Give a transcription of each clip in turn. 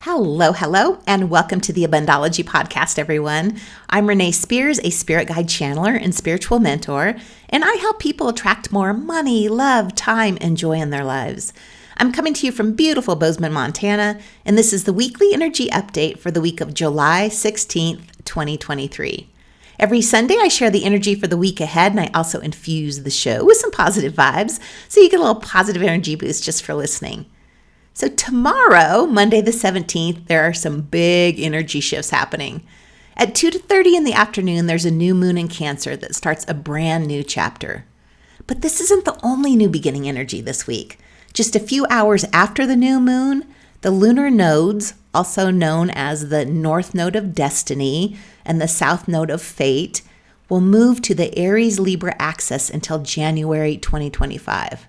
Hello, and welcome to the Abundology podcast, everyone. I'm Renee Spears, a spirit guide channeler and spiritual mentor, and I help people attract more money, love, time, and joy in their lives. I'm coming to you from beautiful Bozeman, Montana, and this is the weekly energy update for the week of July 16th, 2023. Every Sunday, I share the energy for the week ahead, and I also infuse the show with some positive vibes, so you get a little positive energy boost just for listening. So tomorrow, Monday the 17th, there are some big energy shifts happening. At 2:30 in the afternoon, there's a new moon in Cancer that starts a brand new chapter. But this isn't the only new beginning energy this week. Just a few hours after the new moon, the lunar nodes, also known as the North Node of Destiny and the South Node of Fate, will move to the Aries-Libra axis until January 2025.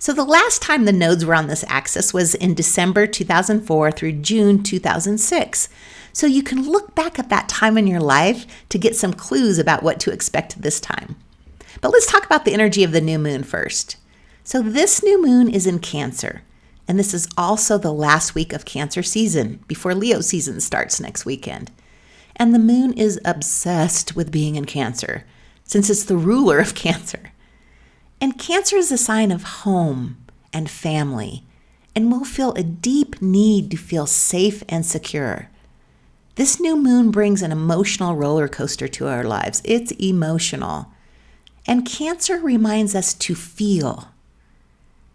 So the last time the nodes were on this axis was in December 2004 through June 2006. So you can look back at that time in your life to get some clues about what to expect this time. But let's talk about the energy of the new moon first. So this new moon is in Cancer, and this is also the last week of Cancer season before Leo season starts next weekend. And the moon is obsessed with being in Cancer, since it's the ruler of Cancer. And Cancer is a sign of home and family, and we'll feel a deep need to feel safe and secure. This new moon brings an emotional roller coaster to our lives. It's emotional. And Cancer reminds us to feel.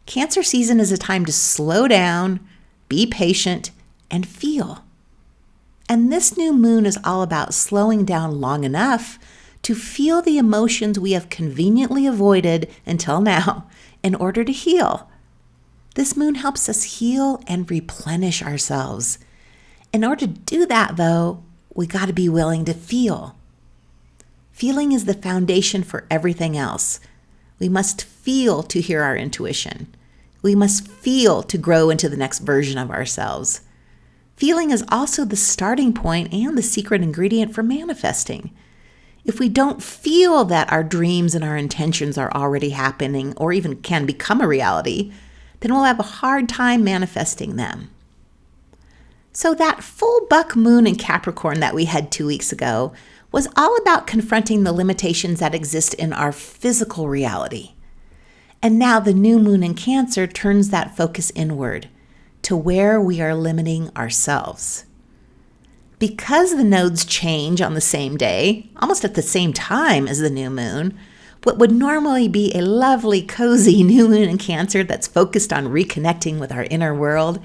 Cancer season is a time to slow down, be patient, and feel. And this new moon is all about slowing down long enough to feel the emotions we have conveniently avoided until now in order to heal. This moon helps us heal and replenish ourselves. In order to do that, though, we got to be willing to feel. Feeling is the foundation for everything else. We must feel to hear our intuition. We must feel to grow into the next version of ourselves. Feeling is also the starting point and the secret ingredient for manifesting. If we don't feel that our dreams and our intentions are already happening or even can become a reality, then we'll have a hard time manifesting them. So that full buck moon in Capricorn that we had 2 weeks ago was all about confronting the limitations that exist in our physical reality. And now the new moon in Cancer turns that focus inward to where we are limiting ourselves. Because the nodes change on the same day, almost at the same time as the new moon, what would normally be a lovely, cozy new moon in Cancer that's focused on reconnecting with our inner world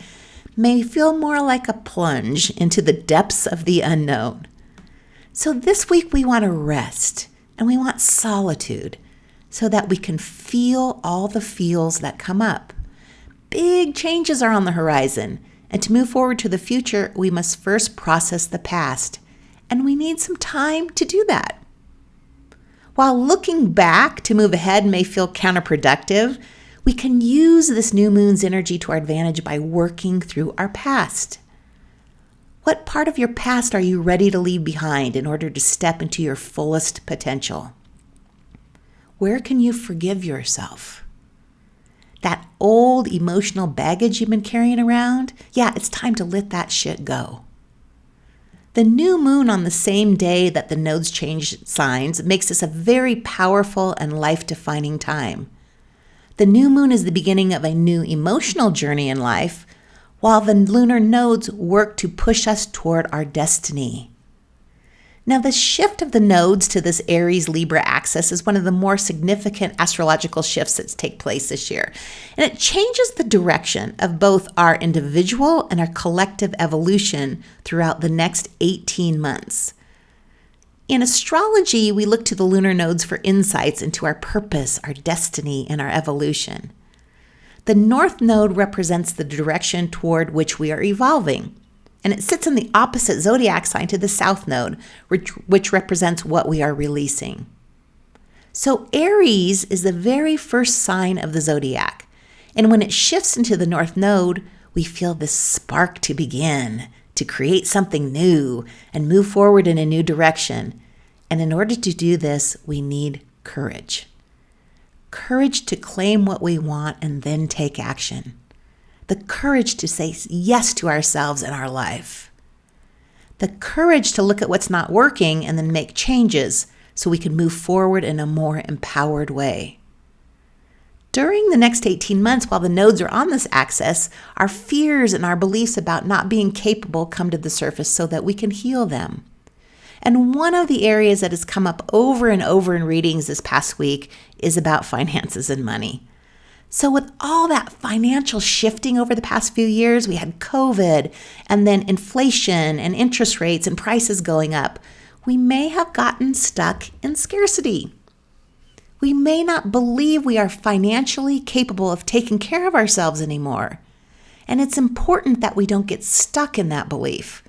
may feel more like a plunge into the depths of the unknown. So this week we want to rest and we want solitude so that we can feel all the feels that come up. Big changes are on the horizon. And to move forward to the future, we must first process the past, and we need some time to do that. While looking back to move ahead may feel counterproductive, we can use this new moon's energy to our advantage by working through our past. What part of your past are you ready to leave behind in order to step into your fullest potential? Where can you forgive yourself? That old emotional baggage you've been carrying around, it's time to let that shit go. The new moon on the same day that the nodes change signs makes this a very powerful and life-defining time. The new moon is the beginning of a new emotional journey in life, while the lunar nodes work to push us toward our destiny. Now, the shift of the nodes to this Aries-Libra axis is one of the more significant astrological shifts that take place this year. And it changes the direction of both our individual and our collective evolution throughout the next 18 months. In astrology, we look to the lunar nodes for insights into our purpose, our destiny, and our evolution. The North Node represents the direction toward which we are evolving. And it sits in the opposite zodiac sign to the South Node, which represents what we are releasing. So Aries is the very first sign of the zodiac. And when it shifts into the North Node, we feel this spark to begin, to create something new and move forward in a new direction. And in order to do this, we need courage. Courage to claim what we want and then take action. the courage to say yes to ourselves and our life, the courage to look at what's not working and then make changes so we can move forward in a more empowered way. During the next 18 months, while the nodes are on this axis, our fears and our beliefs about not being capable come to the surface so that we can heal them. And one of the areas that has come up over and over in readings this past week is about finances and money. So with all that financial shifting over the past few years, we had COVID and then inflation and interest rates and prices going up. We may have gotten stuck in scarcity. We may not believe we are financially capable of taking care of ourselves anymore. And it's important that we don't get stuck in that belief.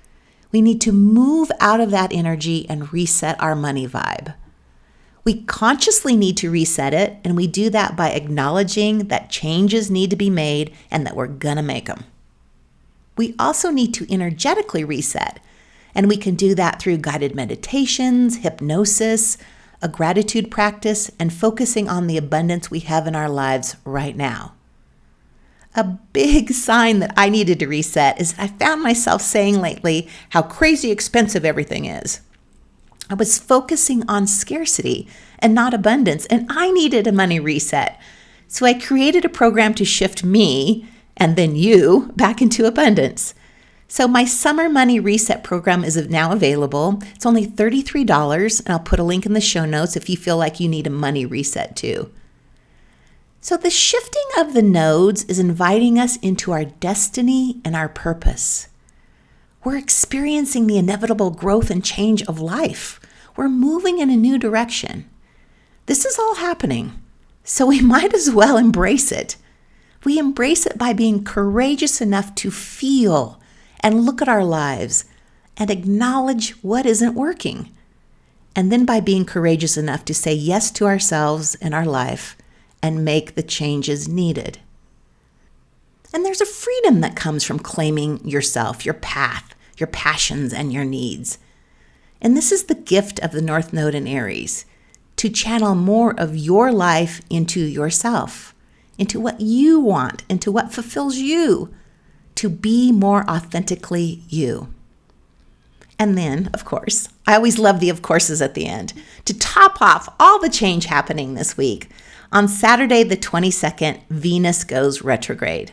We need to move out of that energy and reset our money vibe. We consciously need to reset it, and we do that by acknowledging that changes need to be made and that we're gonna make them. We also need to energetically reset, and we can do that through guided meditations, hypnosis, a gratitude practice, and focusing on the abundance we have in our lives right now. A big sign that I needed to reset is I found myself saying lately how crazy expensive everything is. I was focusing on scarcity and not abundance, and I needed a money reset. So I created a program to shift me and then you back into abundance. So my summer money reset program is now available. It's only $33, and I'll put a link in the show notes if you feel like you need a money reset too. So the shifting of the nodes is inviting us into our destiny and our purpose. We're experiencing the inevitable growth and change of life. We're moving in a new direction. This is all happening, so we might as well embrace it. We embrace it by being courageous enough to feel and look at our lives and acknowledge what isn't working. And then by being courageous enough to say yes to ourselves and our life and make the changes needed. And there's a freedom that comes from claiming yourself, your path, your passions, and your needs. And this is the gift of the North Node in Aries, to channel more of your life into yourself, into what you want, into what fulfills you, to be more authentically you. And then, of course, I always love the of courses at the end, to top off all the change happening this week. On Saturday, the 22nd, Venus goes retrograde.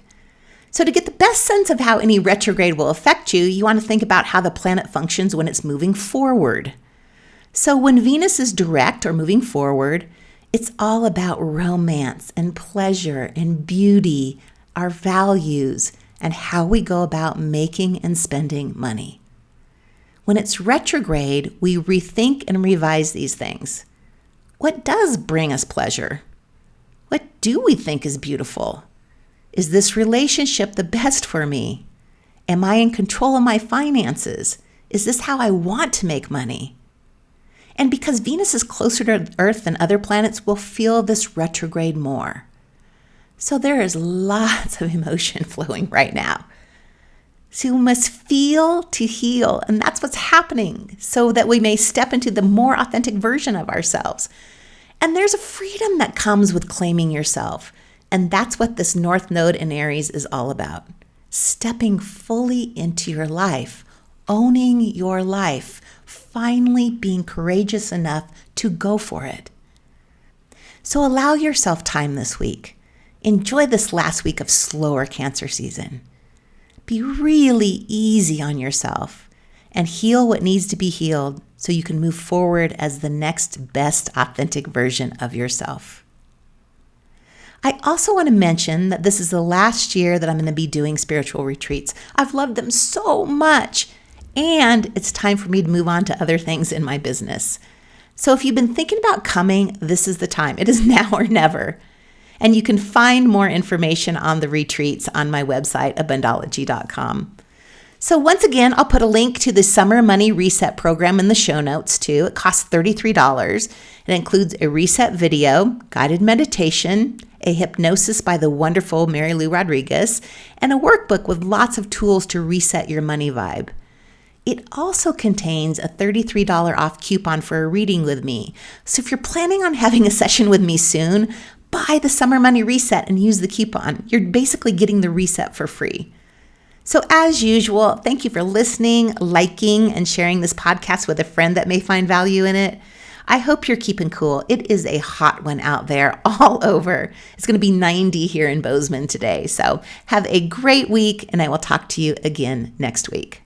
So to get the best sense of how any retrograde will affect you, you want to think about how the planet functions when it's moving forward. So when Venus is direct or moving forward, it's all about romance and pleasure and beauty, our values, and how we go about making and spending money. When it's retrograde, we rethink and revise these things. What does bring us pleasure? What do we think is beautiful? Is this relationship the best for me? Am I in control of my finances? Is this how I want to make money? And because Venus is closer to Earth than other planets, we'll feel this retrograde more. So there is lots of emotion flowing right now. So we must feel to heal, and that's what's happening so that we may step into the more authentic version of ourselves. And there's a freedom that comes with claiming yourself. And that's what this North Node in Aries is all about. Stepping fully into your life, owning your life, finally being courageous enough to go for it. So allow yourself time this week. Enjoy this last week of slower Cancer season. Be really easy on yourself and heal what needs to be healed so you can move forward as the next best authentic version of yourself. I also want to mention that this is the last year that I'm going to be doing spiritual retreats. I've loved them so much, and it's time for me to move on to other things in my business. So if you've been thinking about coming, this is the time. It is now or never. And you can find more information on the retreats on my website, Abundology.com. So once again, I'll put a link to the Summer Money Reset program in the show notes too. It costs $33. It includes a reset video, guided meditation, a hypnosis by the wonderful Mary Lou Rodriguez, and a workbook with lots of tools to reset your money vibe. It also contains a $33 off coupon for a reading with me. So if you're planning on having a session with me soon, buy the Summer Money Reset and use the coupon. You're basically getting the reset for free. So as usual, thank you for listening, liking, and sharing this podcast with a friend that may find value in it. I hope you're keeping cool. It is a hot one out there all over. It's going to be 90 here in Bozeman today. So have a great week, and I will talk to you again next week.